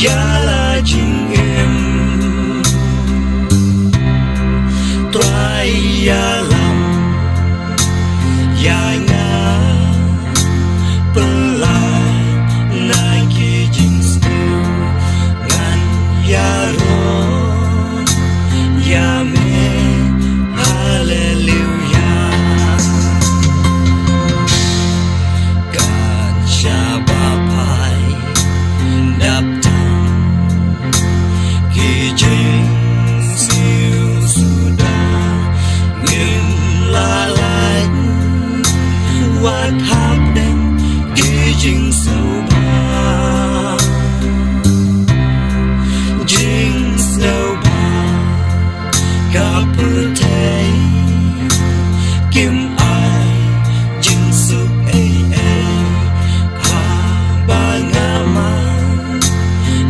ya là jongim toai ya lam ya nga pelai nai ki jing snu ngan ya ro ya me hallelujah kan sha đập thang khi chính siêu sudah nghìn la lạnh wat hap đen khi chính sâu ba chính sâu ba cả bữa thế kim ai chính sự ấy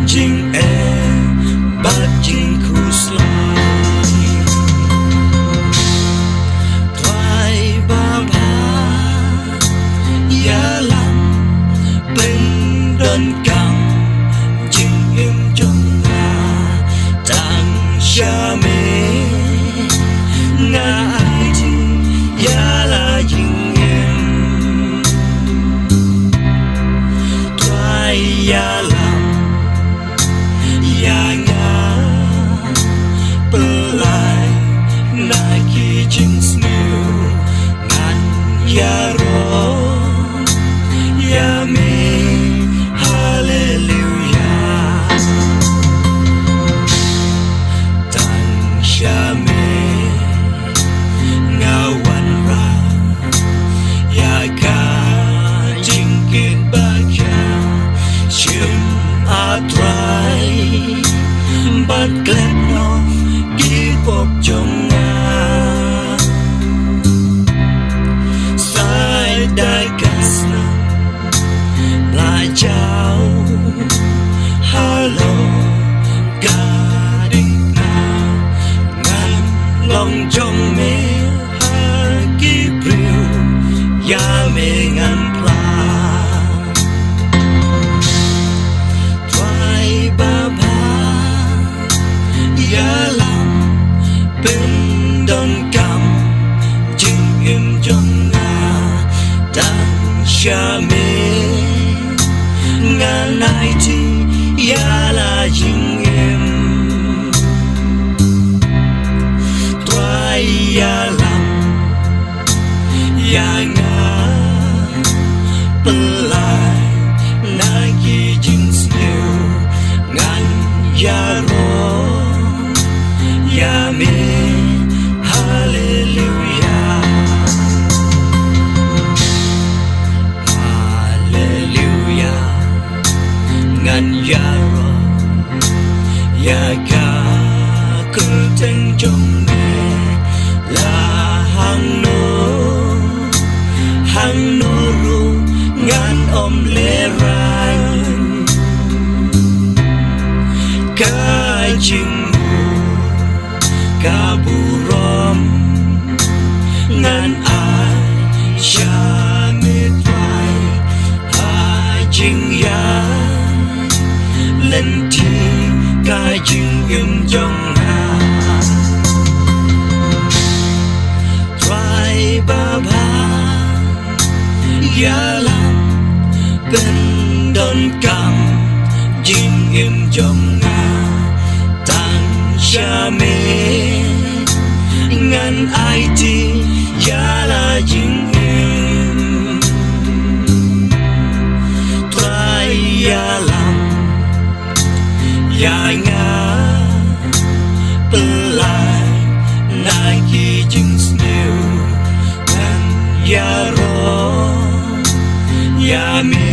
jing but jing kuslai toai ba ya lam bên đơn cam jing im jong tang sha me nga ai ti ya la jing im toai ya lam ya nga pelai nai ki jing snu ngan ya ro ya me hallelujah tang sha me nga wan ra ya ka jing kit ba kya shim a try but glad no give up jong sai dai kasna la chao hello gading na ngan long jong me ha ki priu ya me ngan pla ya lam bên donkam jing im jong tang sha me nga nai ti ya la jing im toai ya lam ya nga pelai nai ki jing snu ngan ya ro ya me hallelujah hallelujah ngan ya ro ya ka cứ tên trong me la hang no ru ngan om le ran ka jing kaburom ngan ai sha me twai hai jing ya lên thi kai jing im jong twai ba ya lam bên đơn cam jing im jong tang sha me ngan ai ti ya la jing im toai ya lam ya nga pelai nai ki jing snu ngan ya ro ya me